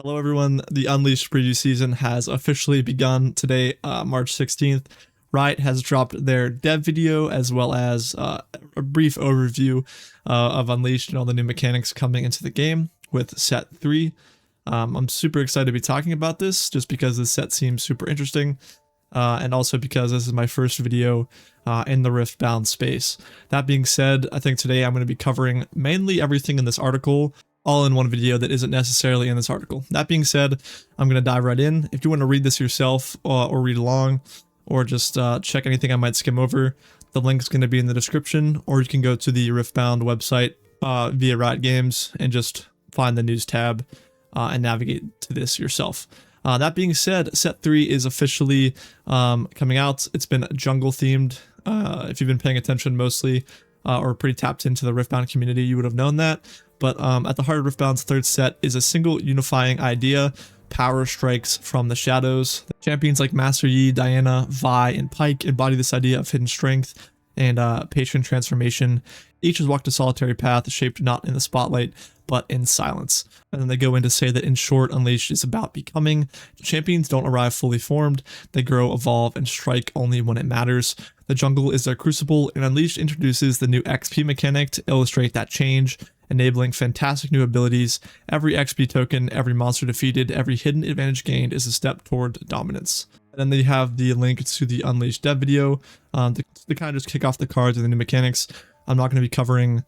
Hello, everyone. The Unleashed preview season has officially begun today, March 16th. Riot has dropped their dev video as well as a brief overview of Unleashed and all the new mechanics coming into the game with set 3. I'm super excited to be talking about this just because this set seems super interesting and also because this is my first video in the Riftbound space. That being said, I think today I'm going to be covering mainly everything in this article all in one video that isn't necessarily in this article. That being said, I'm going to dive right in. If you want to read this yourself or read along or just check anything I might skim over, the link's going to be in the description, or you can go to the Riftbound website via Riot Games and just find the news tab and navigate to this yourself. That being said, set 3 is officially coming out. It's been jungle themed. If you've been paying attention mostly or pretty tapped into the Riftbound community, you would have known that. But at the heart of Riftbound's third set is a single unifying idea: power strikes from the shadows. Champions like Master Yi, Diana, Vi, and Pyke embody this idea of hidden strength and patient transformation. Each has walked a solitary path shaped not in the spotlight, but in silence. And then they go in to say that, in short, Unleashed is about becoming. Champions don't arrive fully formed. They grow, evolve, and strike only when it matters. The jungle is their crucible, and Unleashed introduces the new XP mechanic to illustrate that change, enabling fantastic new abilities. Every XP token, every monster defeated, every hidden advantage gained is a step toward dominance. And then they have the link to the Unleashed dev video to kind of just kick off the cards and the new mechanics. I'm not going to be covering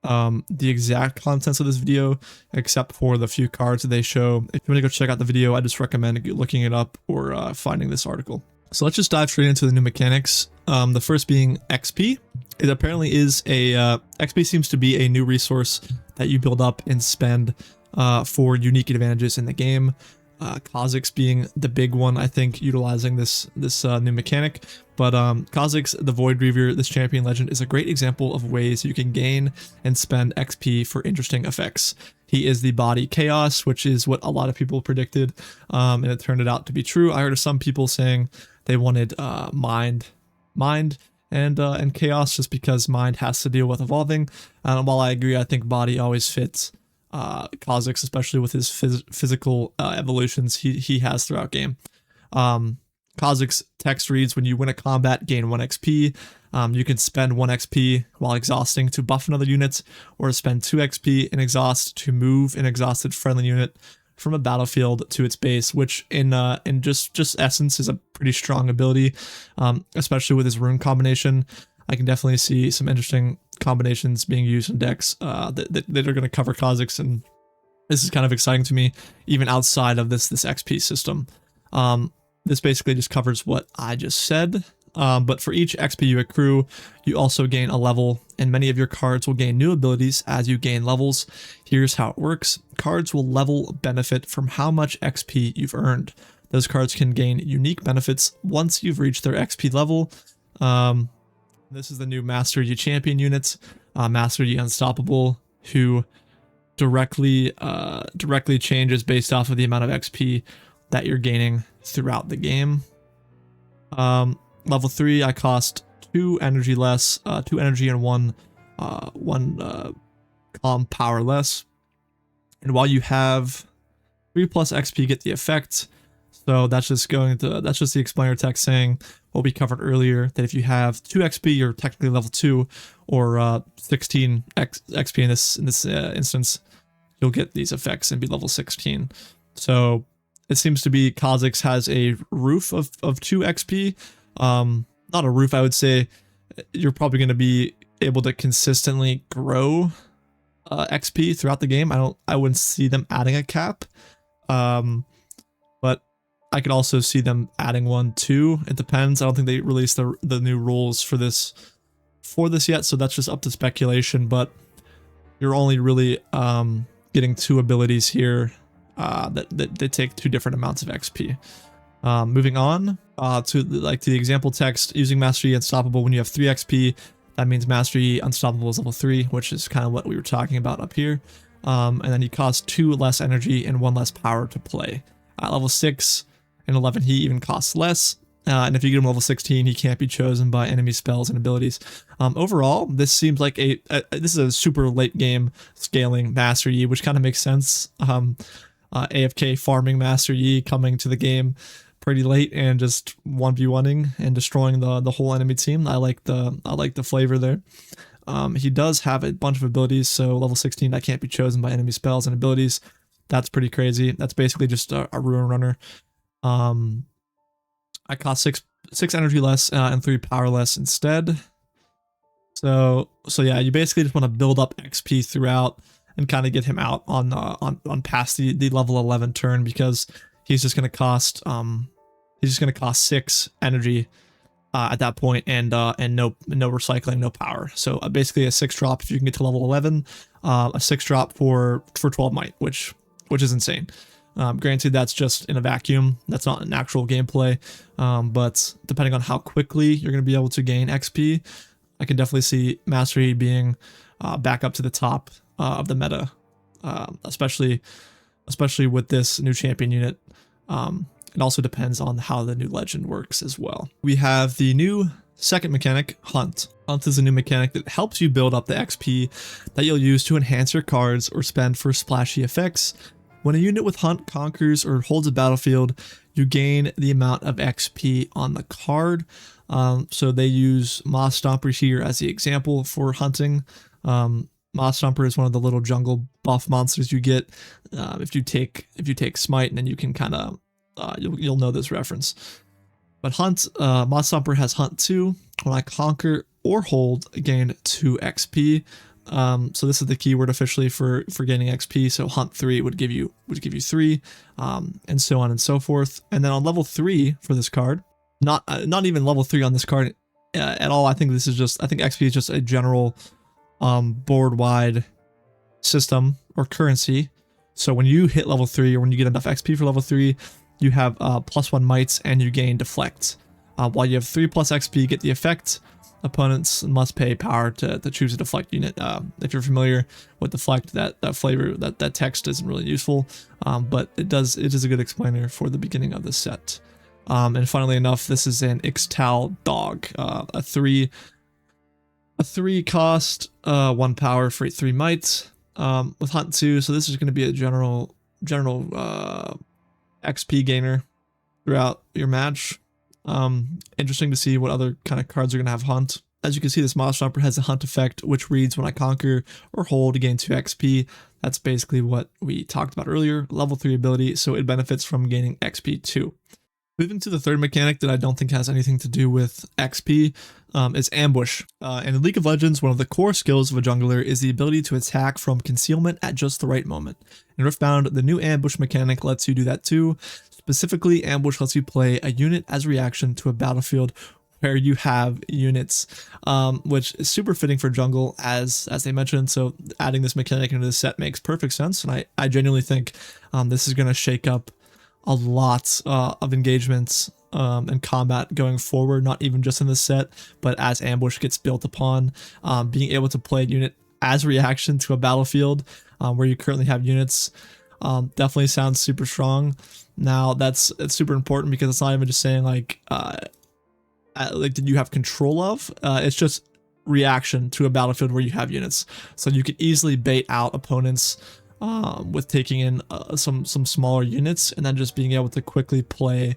the exact contents of this video, except for the few cards that they show. If you want to go check out the video, I just recommend looking it up or finding this article. So let's just dive straight into the new mechanics. The first being XP. It apparently is XP seems to be a new resource that you build up and spend for unique advantages in the game. Kha'Zix being the big one, I think, utilizing this new mechanic. But Kha'Zix, the Void Reaver, this champion legend, is a great example of ways you can gain and spend XP for interesting effects. He is the body chaos, which is what a lot of people predicted, and it turned out to be true. I heard of some people saying they wanted mind and chaos, just because mind has to deal with evolving. And while I agree, I think body always fits Kha'Zix, especially with his physical evolutions he has throughout game. Kha'Zix text reads: when you win a combat, gain 1 XP. You can spend 1 XP while exhausting to buff another unit, or spend 2 XP in exhaust to move an exhausted friendly unit from a battlefield to its base, which in just essence is a pretty strong ability, especially with his rune combination. I can definitely see some interesting combinations being used in decks that are going to cover Kha'Zix, and this is kind of exciting to me, even outside of this XP system. This basically just covers what I just said, but for each XP you accrue, you also gain a level, and many of your cards will gain new abilities as you gain levels. Here's how it works. Cards will level benefit from how much XP you've earned. Those cards can gain unique benefits once you've reached their XP level. This is the new Master Yi champion units, Master Yi Unstoppable, who directly changes based off of the amount of XP that you're gaining throughout the game. Level 3, I cost 2 energy less, 2 energy and 1 calm power less. And while you have 3 plus XP, get the effect. So that's just the explainer text saying what we covered earlier, that if you have 2 XP, you're technically level 2, or 16 XP in this instance, you'll get these effects and be level 16. So it seems to be Kha'Zix has a roof of 2 XP. Not a roof, I would say. You're probably going to be able to consistently grow XP throughout the game. I wouldn't see them adding a cap. But I could also see them adding one too. It depends. I don't think they released the new rules for this yet, so that's just up to speculation. But you're only really getting 2 abilities here that take 2 different amounts of XP. Moving on to the example text, using Master Yi Unstoppable when you have 3 XP. That means Master Yi Unstoppable is level 3, which is kind of what we were talking about up here. And then he costs 2 less energy and 1 less power to play. At level 6 and 11, he even costs less. And if you get him level 16, he can't be chosen by enemy spells and abilities. Overall, this seems like this is a super late game scaling Master Yi, which kind of makes sense. AFK farming Master Yi coming to the game pretty late and just 1v1ing and destroying the whole enemy team. I like the flavor there. He does have a bunch of abilities, so level 16 that can't be chosen by enemy spells and abilities. That's pretty crazy. That's basically just a Ruin Runner. I cost six energy less and 3 power less instead. So yeah, you basically just want to build up XP throughout and kind of get him out on past the level 11 turn, because he's just gonna cost 6 energy at that point, and no recycling, no power. So basically a 6 drop if you can get to level 11, a 6 drop for 12 might, which is insane. Granted, that's just in a vacuum. That's not an actual gameplay, but depending on how quickly you're going to be able to gain XP, I can definitely see Master Yi being back up to the top of the meta, especially with this new champion unit. It also depends on how the new legend works as well. We have the new second mechanic, Hunt. Hunt is a new mechanic that helps you build up the XP that you'll use to enhance your cards or spend for splashy effects. When a unit with Hunt conquers or holds a battlefield, you gain the amount of XP on the card. So they use Moss Stomper here as the example for hunting. Moss Stomper is one of the little jungle buff monsters you get if you take Smite, and then you can kind of you'll know this reference. But Hunt, Moss Stomper has Hunt 2. When I conquer or hold, I gain 2 XP. So this is the keyword officially for gaining XP. So Hunt 3 would give you 3, and so on and so forth. And then on level 3 for this card, not even level 3 on this card at all. I think XP is just a general board wide system or currency. So when you hit level 3, or when you get enough XP for level 3, you have +1 mites and you gain deflect. While you have 3+ XP, get the effect. Opponents must pay power to choose a deflect unit. If you're familiar with deflect, that flavor, that text isn't really useful, but it is a good explainer for the beginning of the set. And funnily enough, this is an Ixtal dog, a 3 cost, 1 power for 3 might, with Hunt 2. So this is going to be a general XP gainer throughout your match. Interesting to see what other kind of cards are going to have Hunt. As you can see, this Moss Stomper has a Hunt effect, which reads when I conquer or hold to gain 2 XP. That's basically what we talked about earlier, level 3 ability, so it benefits from gaining XP too. Moving to the third mechanic that I don't think has anything to do with XP is Ambush. And in League of Legends, one of the core skills of a jungler is the ability to attack from concealment at just the right moment. In Riftbound, the new Ambush mechanic lets you do that too. Specifically, Ambush lets you play a unit as a reaction to a battlefield where you have units, which is super fitting for jungle, as they mentioned. So adding this mechanic into the set makes perfect sense, and I genuinely think this is going to shake up a lot of engagements and combat going forward, not even just in this set, but as Ambush gets built upon. Being able to play a unit as a reaction to a battlefield where you currently have units definitely sounds super strong. Now it's super important, because it's not even just saying like did you have control of, it's just reaction to a battlefield where you have units, so you could easily bait out opponents with taking in some smaller units, and then just being able to quickly play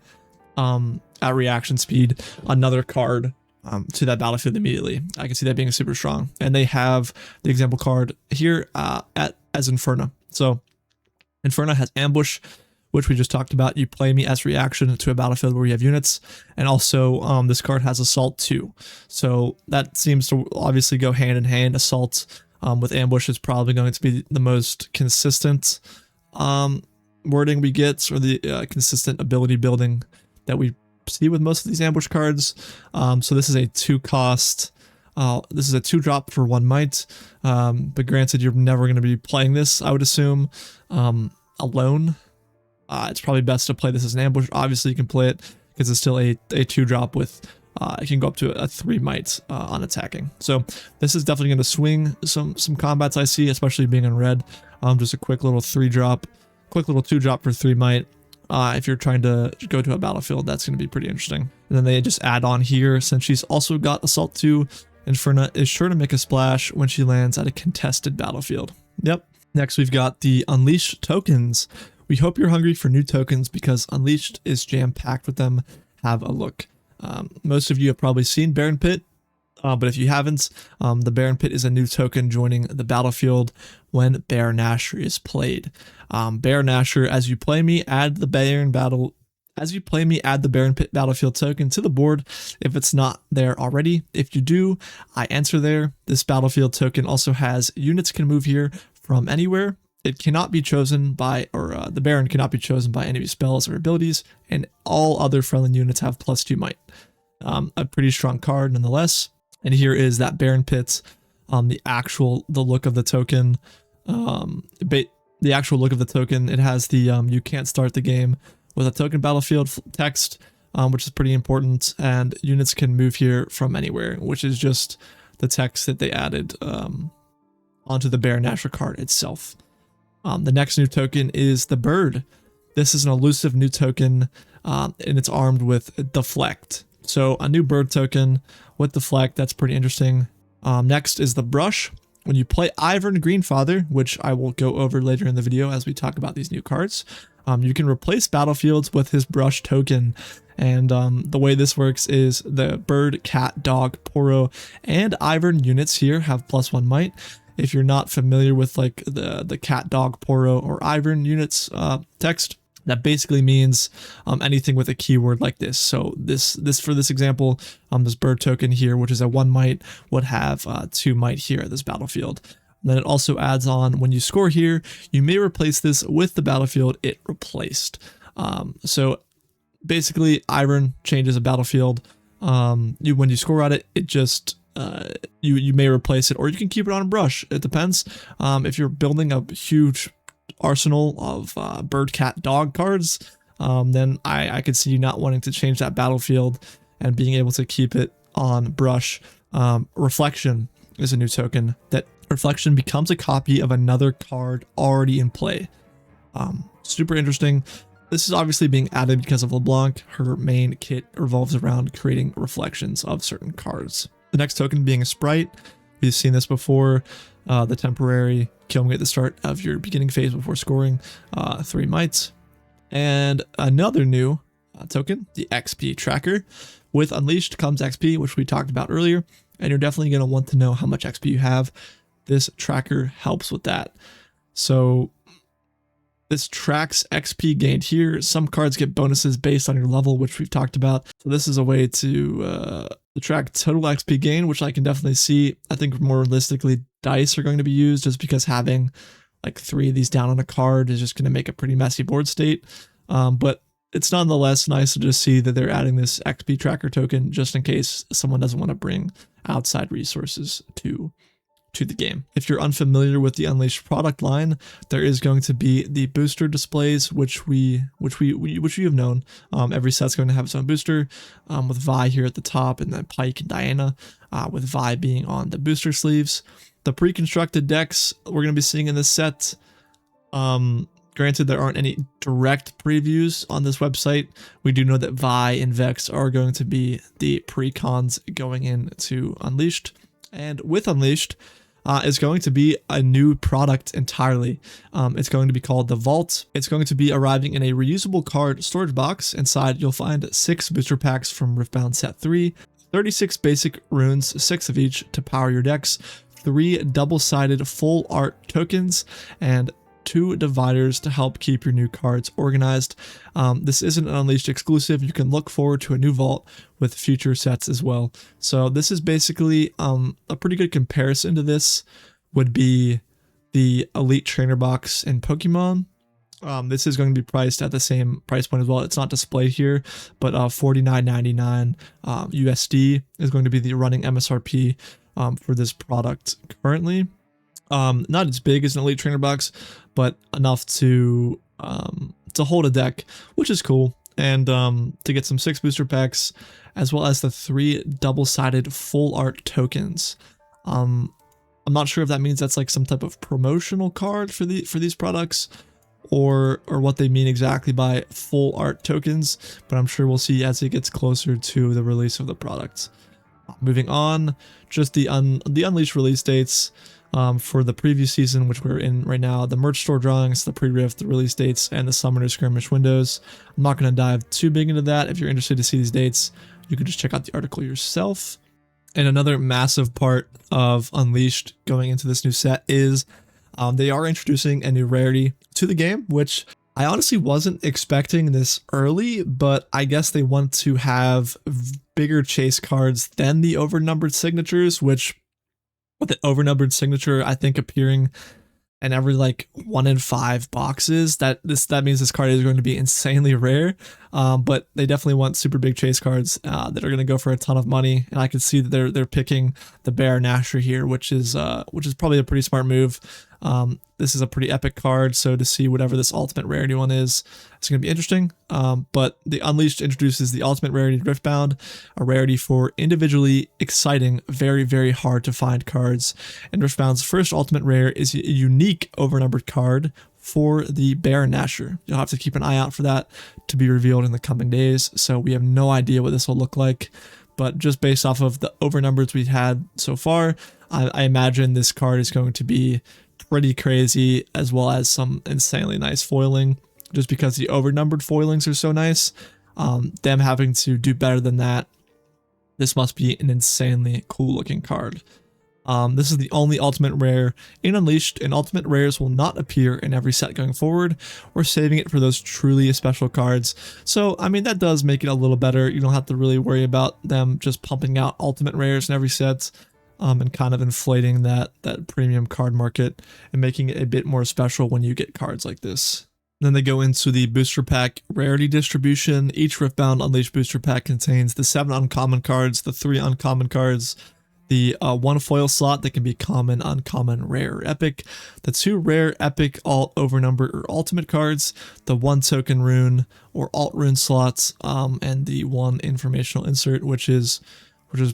at reaction speed another card to that battlefield immediately. I can see that being super strong. And they have the example card here as Inferno. So Inferno has Ambush, which we just talked about. You play me as reaction to a battlefield where you have units. And also this card has Assault 2. So that seems to obviously go hand in hand. Assault with Ambush is probably going to be the most consistent wording we get, or the consistent ability building that we see with most of these Ambush cards. So this is a 2 cost. This is a 2 drop for 1 might, but granted, you're never going to be playing this, I would assume, alone. It's probably best to play this as an Ambush. Obviously, you can play it because it's still a 2 drop with it can go up to a 3 might on attacking. So this is definitely going to swing some combats I see, especially being in red. Just a quick little 3 drop, quick little 2 drop for 3 might. If you're trying to go to a battlefield, that's going to be pretty interesting. And then they just add on here, since she's also got Assault 2, Inferno is sure to make a splash when she lands at a contested battlefield. Yep. Next, we've got the Unleashed tokens. We hope you're hungry for new tokens because Unleashed is jam-packed with them. Have a look. Most of you have probably seen Baron Pit, but if you haven't, the Baron Pit is a new token joining the battlefield when Baron Nashor is played. Baron Nashor, as you play me, add the Baron Pit battlefield token to the board if it's not there already. If you do, I enter there. This battlefield token also has units can move here from anywhere. It cannot be chosen by, the Baron cannot be chosen by any of his spells or abilities, and all other friendly units have +2 might. A pretty strong card nonetheless. And here is that Baron Pit, the look of the token. The actual look of the token, it has the you can't start the game with a token battlefield text, which is pretty important, and units can move here from anywhere, which is just the text that they added onto the Baron Nashor card itself. The next new token is the Bird. This is an elusive new token, and it's armed with Deflect. So a new bird token with Deflect, that's pretty interesting. Next is the Brush. When you play Ivern Greenfather, which I will go over later in the video as we talk about these new cards, you can replace battlefields with his Brush token. And the way this works is the bird, cat, dog, Poro, and Ivern units here have +1 might. If you're not familiar with like the cat, dog, Poro, or Ivern units text, that basically means anything with a keyword like this. So this for this example, this bird token here, which is a 1 might, would have 2 might here at this battlefield. And then it also adds on, when you score here, you may replace this with the battlefield it replaced. So basically, Ivern changes a battlefield. When you score at it, it just you may replace it, or you can keep it on a Brush. It depends. If you're building a huge arsenal of bird, cat, dog cards, then I could see you not wanting to change that battlefield and being able to keep it on Brush. Reflection is a new token. That Reflection becomes a copy of another card already in play. Super interesting. This is obviously being added because of LeBlanc. Her main kit revolves around creating reflections of certain cards. The next token being a Sprite. We've seen this before. The temporary killing at the start of your beginning phase before scoring, 3 mites. And another new token, the XP Tracker. With Unleashed comes XP, which we talked about earlier, and you're definitely going to want to know how much XP you have. This tracker helps with that. So this tracks XP gained here. Some cards get bonuses based on your level, which we've talked about. So this is a way to track total XP gain, which I can definitely see. I think more realistically, dice are going to be used, just because having like 3 of these down on a card is just going to make a pretty messy board state. But it's nonetheless nice to just see that they're adding this XP tracker token just in case someone doesn't want to bring outside resources to the game. If you're unfamiliar with the Unleashed product line, there is going to be the booster displays, which you have known. Every set's going to have its own booster, with Vi here at the top, and then Pike and Diana, with Vi being on the booster sleeves. The pre-constructed decks we're going to be seeing in this set. Granted, there aren't any direct previews on this website. We do know that Vi and Vex are going to be the pre-cons going into Unleashed. And with Unleashed, is going to be a new product entirely. It's going to be called the Vault. It's going to be arriving in a reusable card storage box. Inside, you'll find 6 booster packs from Riftbound Set 3, 36 basic runes, 6 of each to power your decks, 3 double-sided full art tokens, and 2 dividers to help keep your new cards organized. This isn't an Unleashed exclusive. You can look forward to a new vault with future sets as well. So this is basically a pretty good comparison to this would be the Elite Trainer Box in Pokemon. This is going to be priced at the same price point as well. It's not displayed here, but $49.99 USD is going to be the running MSRP for this product currently. Not as big as an Elite Trainer Box, but enough to hold a deck, which is cool, and to get some 6 booster packs, as well as the 3 double-sided full art tokens. I'm not sure if that means that's like some type of promotional card for these products, or what they mean exactly by full art tokens, but I'm sure we'll see as it gets closer to the release of the product. Moving on, just the Unleashed release dates for the previous season, which we're in right now, the merch store drawings, the pre-rift release dates, and the summoner skirmish windows. I'm not going to dive too big into that. If you're interested to see these dates, you can just check out the article yourself. And another massive part of Unleashed going into this new set is they are introducing a new rarity to the game, which I honestly wasn't expecting this early, but I guess they want to have bigger chase cards than the overnumbered signatures, which with the overnumbered signature, I think appearing in every like 1 in 5 boxes, that means this card is going to be insanely rare. But they definitely want super big chase cards that are going to go for a ton of money, and I can see that they're picking the Bear Nasher here, which is probably a pretty smart move. This is a pretty epic card, so to see whatever this ultimate rarity one is, it's going to be interesting. But the Unleashed introduces the ultimate rarity Riftbound, a rarity for individually exciting, very, very hard to find cards. And Riftbound's first ultimate rare is a unique overnumbered card for the Bear Nasher. You'll have to keep an eye out for that to be revealed in the coming days, so we have no idea what this will look like. But just based off of the overnumbers we've had so far, I imagine this card is going to be pretty crazy, as well as some insanely nice foiling, just because the overnumbered foilings are so nice. Them having to do better than that, this must be an insanely cool looking card. This is the only ultimate rare in Unleashed, and ultimate rares will not appear in every set going forward. We're saving it for those truly special cards. So, I mean, that does make it a little better. You don't have to really worry about them just pumping out ultimate rares in every set, and kind of inflating that premium card market and making it a bit more special when you get cards like this. Then they go into the booster pack rarity distribution. Each Riftbound Unleashed booster pack contains the 7 uncommon cards, the 3 uncommon cards, the 1 foil slot that can be common, uncommon, rare, or epic, the 2 rare, epic, alt, overnumber, or ultimate cards, the 1 token rune or alt rune slots, and the 1 informational insert, which is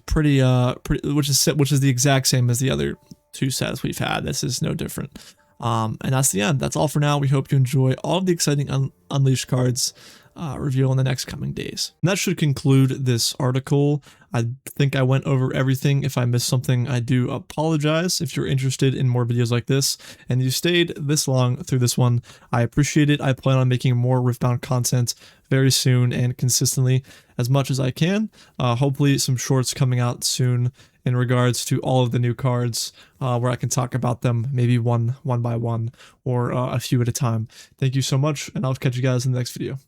pretty which is the exact same as the other 2 sets we've had. This is no different. And that's the end. That's all for now. We hope you enjoy all of the exciting Unleashed cards reveal in the next coming days. And that should conclude this article. I think I went over everything. If I missed something, I do apologize. If you're interested in more videos like this and you stayed this long through this one, I appreciate it. I plan on making more Riftbound content very soon and consistently as much as I can. Hopefully some shorts coming out soon in regards to all of the new cards, where I can talk about them maybe one by one or a few at a time. Thank you so much, and I'll catch you guys in the next video.